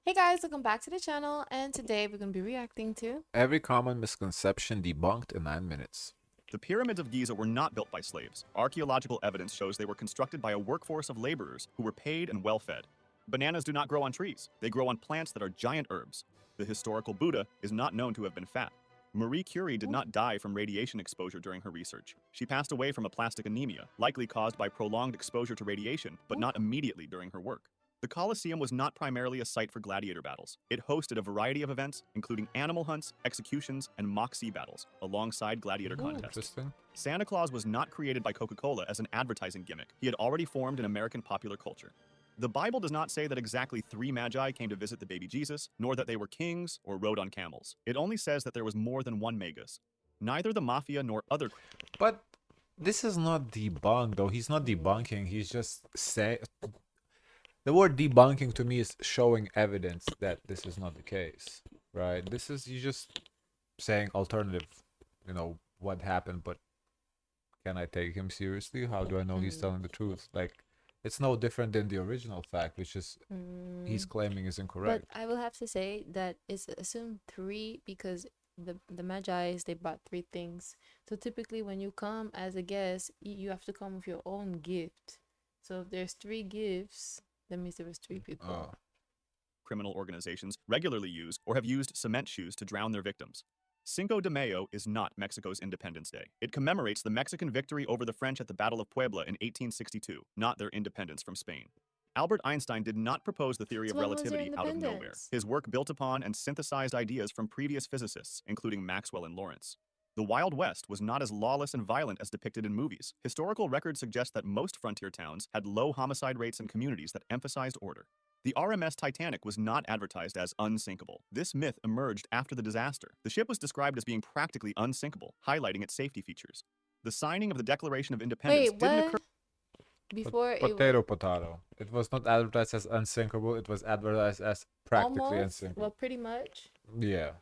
Hey guys, welcome back to the channel, and today we're going to be reacting to Every common misconception debunked in 9 minutes. The pyramids of Giza were not built by slaves. Archaeological evidence shows they were constructed by a workforce of laborers who were paid and well fed. Bananas do not grow on trees, they grow on plants that are giant herbs. The historical Buddha is not known to have been fat. Marie Curie did not die from radiation exposure during her research. She passed away from aplastic anemia, likely caused by prolonged exposure to radiation, but not immediately during her work. The Colosseum was not primarily a site for gladiator battles. It hosted a variety of events, including animal hunts, executions, and mock sea battles, alongside gladiator contests. Interesting. Santa Claus was not created by Coca-Cola as an advertising gimmick. He had already formed in American popular culture. The Bible does not say that exactly 3 magi came to visit the baby Jesus, nor that they were kings or rode on camels. It only says that there was more than one magus. Neither the mafia nor other... But this is not debunked, though. He's not debunking. He's just saying... The word debunking to me is showing evidence that this is not the case, right? This is you just saying alternative, what happened, but can I take him seriously? How do I know he's telling the truth? Like, it's no different than the original fact, which is he's claiming is incorrect. But I will have to say that it's assumed 3 because the Magi's, they bought 3 things. So typically when you come as a guest, you have to come with your own gift. So if there's 3 gifts, that means there was 3 people. Criminal organizations regularly use or have used cement shoes to drown their victims. Cinco de Mayo is not Mexico's Independence Day. It commemorates the Mexican victory over the French at the Battle of Puebla in 1862, not their independence from Spain. Albert Einstein did not propose the theory of relativity out of nowhere. His work built upon and synthesized ideas from previous physicists, including Maxwell and Lorentz. The Wild West was not as lawless and violent as depicted in movies. Historical records suggest that most frontier towns had low homicide rates and communities that emphasized order. The RMS Titanic was not advertised as unsinkable. This myth emerged after the disaster. The ship was described as being practically unsinkable, highlighting its safety features. The signing of the Declaration of Independence didn't occur before Potato. It was not advertised as unsinkable. It was advertised as practically unsinkable. Well, pretty much. Yeah.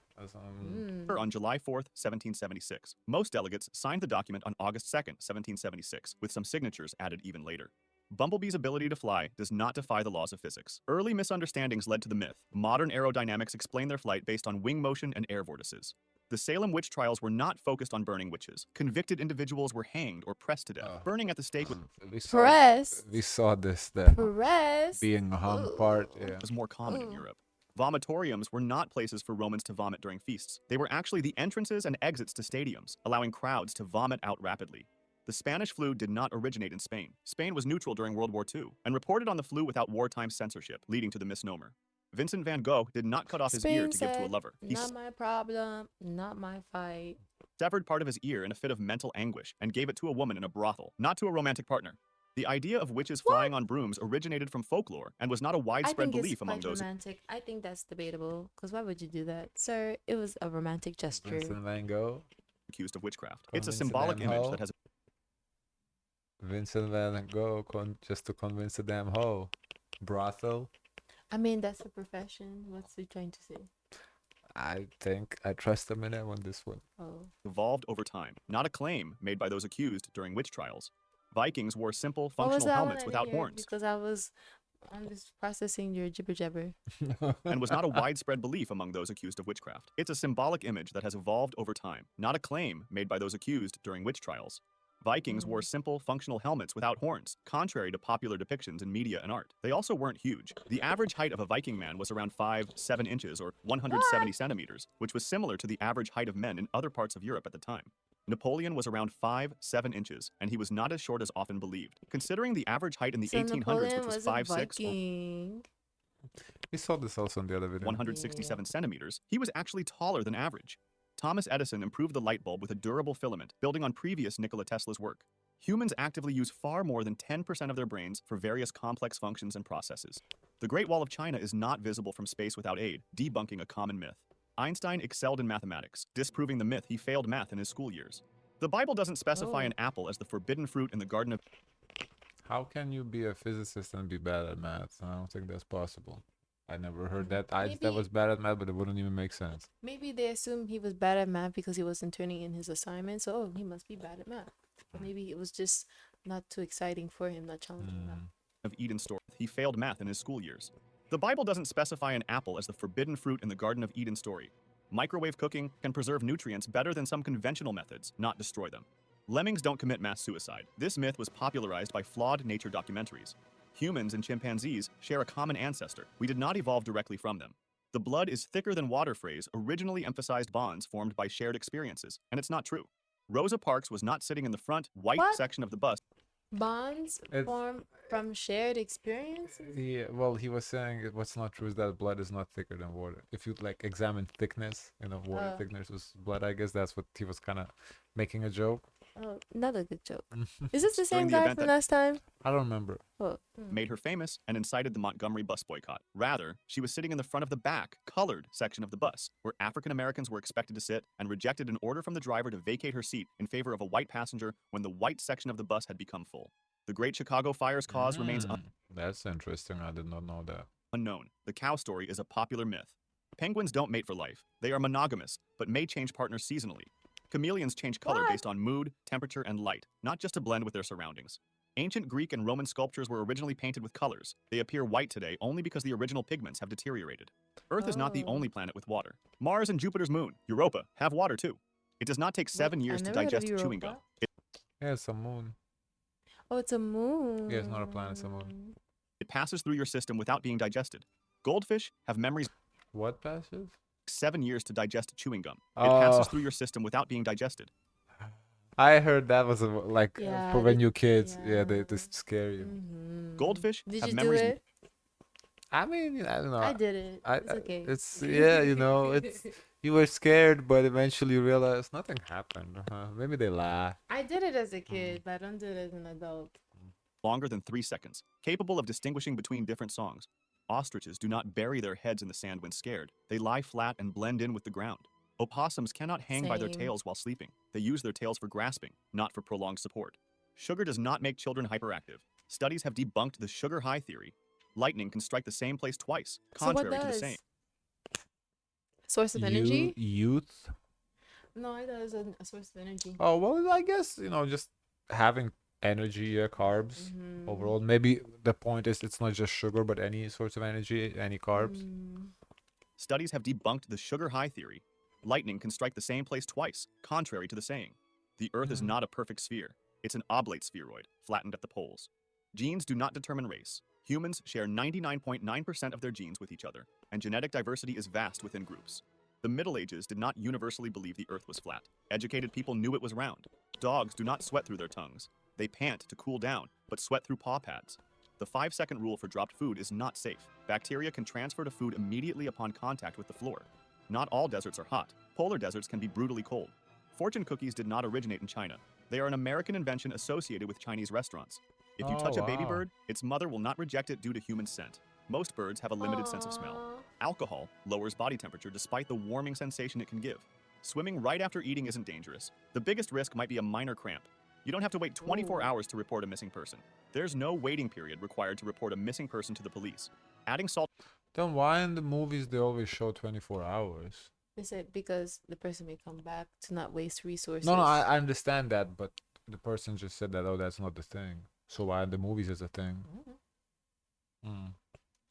On July 4th, 1776. Most delegates signed the document on August 2nd, 1776, with some signatures added even later. Bumblebee's ability to fly does not defy the laws of physics. Early misunderstandings led to the myth. Modern aerodynamics explain their flight based on wing motion and air vortices. The Salem witch trials were not focused on burning witches. Convicted individuals were hanged or pressed to death. Burning at the stake we saw this then. Press. Being hung part was more common in Europe. Vomitoriums were not places for Romans to vomit during feasts. They were actually the entrances and exits to stadiums, allowing crowds to vomit out rapidly. The Spanish flu did not originate in Spain. Spain was neutral during World War II and reported on the flu without wartime censorship, leading to the misnomer. Vincent van Gogh did not cut off his ear to give to a lover. He not my problem, not my fight. Severed part of his ear in a fit of mental anguish and gave it to a woman in a brothel, not to a romantic partner. The idea of witches flying on brooms originated from folklore and was not a widespread belief among those. Romantic. I think that's debatable, because why would you do that? Sir, it was a romantic gesture. Vincent van Gogh accused of witchcraft. It's a symbolic image that has Vincent van Gogh just to convince a damn hoe. Brothel. I mean, that's a profession. What's he trying to say? I think I trust Eminem on this one. Evolved over time, not a claim made by those accused during witch trials. Vikings wore simple, functional helmets without horns. Because I'm just processing your jibber jabber. And was not a widespread belief among those accused of witchcraft. It's a symbolic image that has evolved over time, not a claim made by those accused during witch trials. Vikings wore simple, functional helmets without horns, contrary to popular depictions in media and art. They also weren't huge. The average height of a Viking man was around 5'7" inches or 170 centimeters, which was similar to the average height of men in other parts of Europe at the time. Napoleon was around 5'7" inches, and he was not as short as often believed. Considering the average height in the 1800s, which was 5'6", we saw this also in the other video. 167 centimeters, he was actually taller than average. Thomas Edison improved the light bulb with a durable filament, building on previous Nikola Tesla's work. Humans actively use far more than 10% of their brains for various complex functions and processes. The Great Wall of China is not visible from space without aid, debunking a common myth. Einstein excelled in mathematics, disproving the myth he failed math in his school years. The Bible doesn't specify an apple as the forbidden fruit in the Garden of... How can you be a physicist and be bad at math? I don't think that's possible. I never heard that Einstein was bad at math, but it wouldn't even make sense. Maybe they assumed he was bad at math because he wasn't turning in his assignments. So, he must be bad at math. But maybe it was just not too exciting for him, not challenging enough. Of Eden story, he failed math in his school years. The Bible doesn't specify an apple as the forbidden fruit in the Garden of Eden story. Microwave cooking can preserve nutrients better than some conventional methods, not destroy them. Lemmings don't commit mass suicide. This myth was popularized by flawed nature documentaries. Humans and chimpanzees share a common ancestor. We did not evolve directly from them. The blood is thicker than water phrase originally emphasized bonds formed by shared experiences, and it's not true. Rosa Parks was not sitting in the front white What? section of the bus. Bonds It's- form from shared experiences? Yeah, well, he was saying what's not true is that blood is not thicker than water. If you like examine thickness, water Oh. thickness was blood. I guess that's what he was kind of making a joke. Oh, not a good joke. Is this the same the guy event from that- last time? I don't remember. Oh. Made her famous and incited the Montgomery bus boycott. Rather, she was sitting in the front of the back, colored section of the bus, where African Americans were expected to sit, and rejected an order from the driver to vacate her seat in favor of a white passenger when the white section of the bus had become full. The Great Chicago Fire's cause remains That's interesting. I did not know that. unknown. The cow story is a popular myth. Penguins don't mate for life. They are monogamous, but may change partners seasonally. Chameleons change color What? based on mood, temperature, and light, not just to blend with their surroundings. Ancient Greek and Roman sculptures were originally painted with colors. They appear white today only because the original pigments have deteriorated. Earth is not the Oh. only planet with water. Mars and Jupiter's moon, Europa, have water too. It does not take 7 years to never heard of digest chewing gum. Europa. Yeah, it's a moon. Oh, it's a moon. Yeah, it's not a planet, it's a moon. It passes through your system without being digested. Goldfish have memories What passes? 7 years to digest chewing gum. It Oh. passes through your system without being digested. I heard that was Yeah, for when they- you kids. Yeah, they yeah. just scare you. Goldfish Did have you memories. do it? I mean, I don't know. I did it. I- It's okay. It's yeah, it's you were scared, but eventually you realized nothing happened. Maybe they laugh. I did it as a kid, but I don't do it as an adult. Longer than 3 seconds, capable of distinguishing between different songs. Ostriches do not bury their heads in the sand when scared. They lie flat and blend in with the ground. Opossums cannot hang by their Same. tails while sleeping. They use their tails for grasping, not for prolonged support. Sugar does not make children hyperactive. Studies have debunked the sugar high theory. Lightning can strike the same place twice, So what contrary to the does? saying. Source of energy? Youth. No, I thought it was a source of energy. Oh well, I guess just having energy, carbs Mhm. overall. Maybe the point is it's not just sugar, but any sorts of energy, any carbs. Studies have debunked the sugar high theory. Lightning can strike the same place twice, contrary to the saying. The Earth is Mhm. not a perfect sphere. It's an oblate spheroid, flattened at the poles. Genes do not determine race. Humans share 99.9% of their genes with each other, and genetic diversity is vast within groups. The Middle Ages did not universally believe the Earth was flat. Educated people knew it was round. Dogs do not sweat through their tongues. They pant to cool down, but sweat through paw pads. The 5-second rule for dropped food is not safe. Bacteria can transfer to food immediately upon contact with the floor. Not all deserts are hot. Polar deserts can be brutally cold. Fortune cookies did not originate in China. They are an American invention associated with Chinese restaurants. If you Oh, touch a baby wow. bird, its mother will not reject it due to human scent. Most birds have a limited sense of smell. Aw. Alcohol lowers body temperature despite the warming sensation it can give. Swimming right after eating isn't dangerous. The biggest risk might be a minor cramp. You don't have to wait 24 Ooh. hours to report a missing person. There's no waiting period required to report a missing person to the police. Adding salt Then why in the movies they always show 24 hours? They said because the person may come back to not waste resources. No, I understand that, but the person just said that, oh, that's not the thing. So why in the movies is a thing? Mm.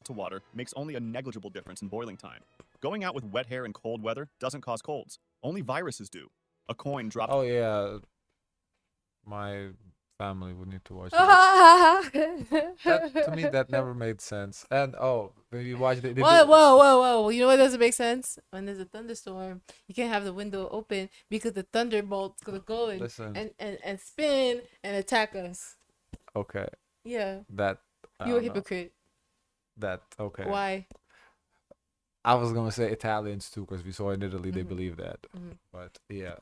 to water makes only a negligible difference in boiling time. Going out with wet hair in cold weather doesn't cause colds. Only viruses do. A coin dropped Oh yeah, my family would need to watch it. To me, that never made sense. And when you watch it, Whoa. You know what doesn't make sense? When there's a thunderstorm, you can't have the window open because the thunderbolt's gonna go and Listen, and spin and attack us. okay, Yeah. that I You're a don't know. hypocrite. That okay. Why? I was gonna say Italians too, because we saw in Italy they Mhm. believe that. Mhm. But yeah,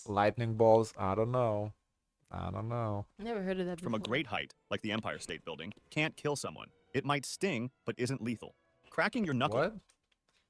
lightning balls. I don't know. Never heard of that from a before. great height, like the Empire State Building, can't kill someone. It might sting, but isn't lethal. Cracking your knuckle What?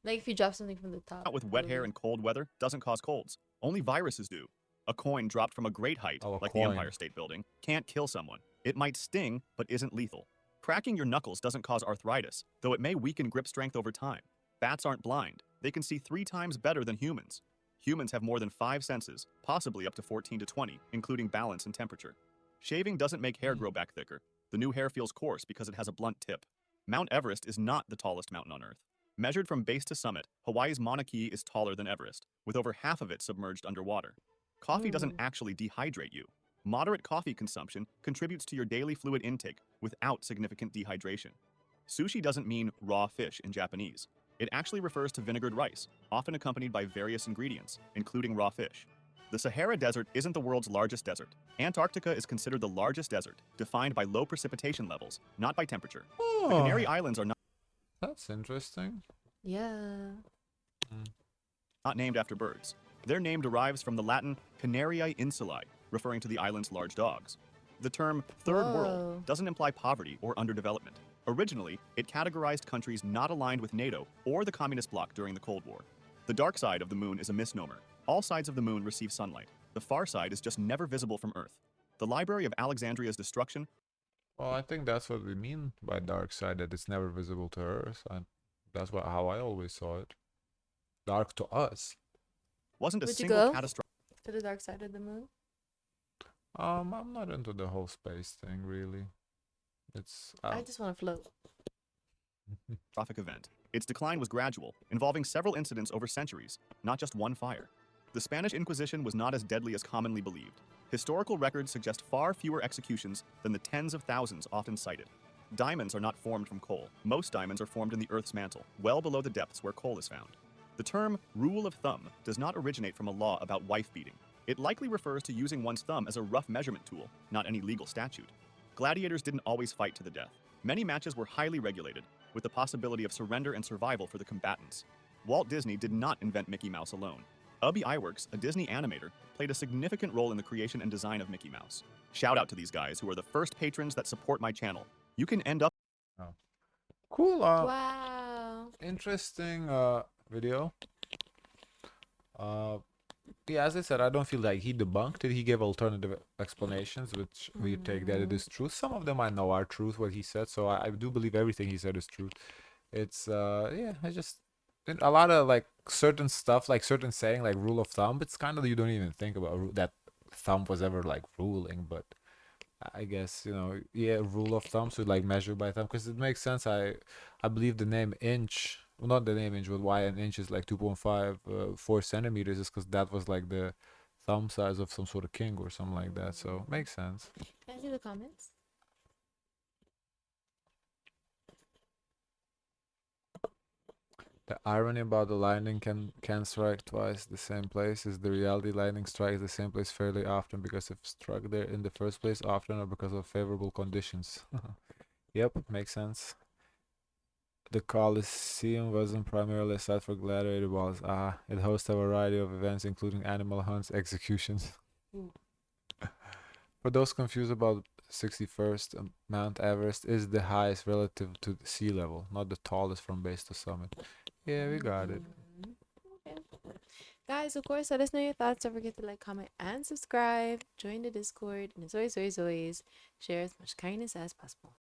Like if you drop something from the top. out with wet hair in cold weather doesn't cause colds. Only viruses do. A coin dropped from a great height, Oh, a like coin. the Empire State Building, can't kill someone. It might sting, but isn't lethal. Cracking your knuckles doesn't cause arthritis, though it may weaken grip strength over time. Bats aren't blind. They can see 3 times better than humans. Humans have more than 5 senses, possibly up to 14 to 20, including balance and temperature. Shaving doesn't make hair grow back thicker. The new hair feels coarse because it has a blunt tip. Mount Everest is not the tallest mountain on Earth. Measured from base to summit, Hawaii's Mauna Kea is taller than Everest, with over half of it submerged underwater. Coffee doesn't actually dehydrate you. Moderate coffee consumption contributes to your daily fluid intake without significant dehydration. Sushi doesn't mean raw fish in Japanese. It actually refers to vinegared rice, often accompanied by various ingredients, including raw fish. The Sahara Desert isn't the world's largest desert. Antarctica is considered the largest desert, defined by low precipitation levels, not by temperature. The Canary Oh, Islands are that's interesting. Yeah. not named after birds. Their name derives from the Latin Canariae Insulae, referring to the island's large dogs. The term third Whoa. world doesn't imply poverty or underdevelopment. Originally, it categorized countries not aligned with NATO or the Communist bloc during the Cold War. The dark side of the moon is a misnomer. All sides of the moon receive sunlight. The far side is just never visible from Earth. The Library of Alexandria's destruction Well, I think that's what we mean by dark side, that it's never visible to Earth. And that's how I always saw it. Dark to us. wasn't a Would you single go catastrophic to the dark side of the moon? I'm not into the whole space thing, really. It's I just want to float. event. Its decline was gradual, involving several incidents over centuries, not just one fire. The Spanish Inquisition was not as deadly as commonly believed. Historical records suggest far fewer executions than the tens of thousands often cited. Diamonds are not formed from coal. Most diamonds are formed in the Earth's mantle, well below the depths where coal is found. The term rule of thumb does not originate from a law about wife beating. It likely refers to using one's thumb as a rough measurement tool, not any legal statute. Gladiators didn't always fight to the death. Many matches were highly regulated, with the possibility of surrender and survival for the combatants. Walt Disney did not invent Mickey Mouse alone. Ubbi Iwerks, a Disney animator, played a significant role in the creation and design of Mickey Mouse. Shout out to these guys who are the first patrons that support my channel. You can end up oh. Cool. Wow. Interesting video. Yeah, as I said, I don't feel like he debunked it. He gave alternative explanations, which we take that it is truth. Some of them I know are truth, what he said, so I do believe everything he said is truth. It's yeah, I just a lot of like certain stuff, like certain saying, like rule of thumb. It's kind of you don't even think about that thumb was ever like ruling, but I guess yeah, rule of thumb, so like measure by thumb, because it makes sense. I believe the name inch, well, not the name inch, but why an inch is like 2.5 4 centimeters is because that was like the thumb size of some sort of king or something like that. So makes sense. Can I see the comments? The irony about the lightning can strike twice the same place is the reality. Lightning strikes the same place fairly often because it struck there in the first place often, or because of favorable conditions. Yep, makes sense. The Coliseum wasn't primarily a site for gladiator balls. It hosts a variety of events, including animal hunts, executions. Ooh. For those confused about 61st, Mount Everest is the highest relative to the sea level, not the tallest from base to summit. Yeah, we got it. Okay. Guys, of course, let us know your thoughts. Don't forget to like, comment, and subscribe. Join the Discord. And as always, share as much kindness as possible.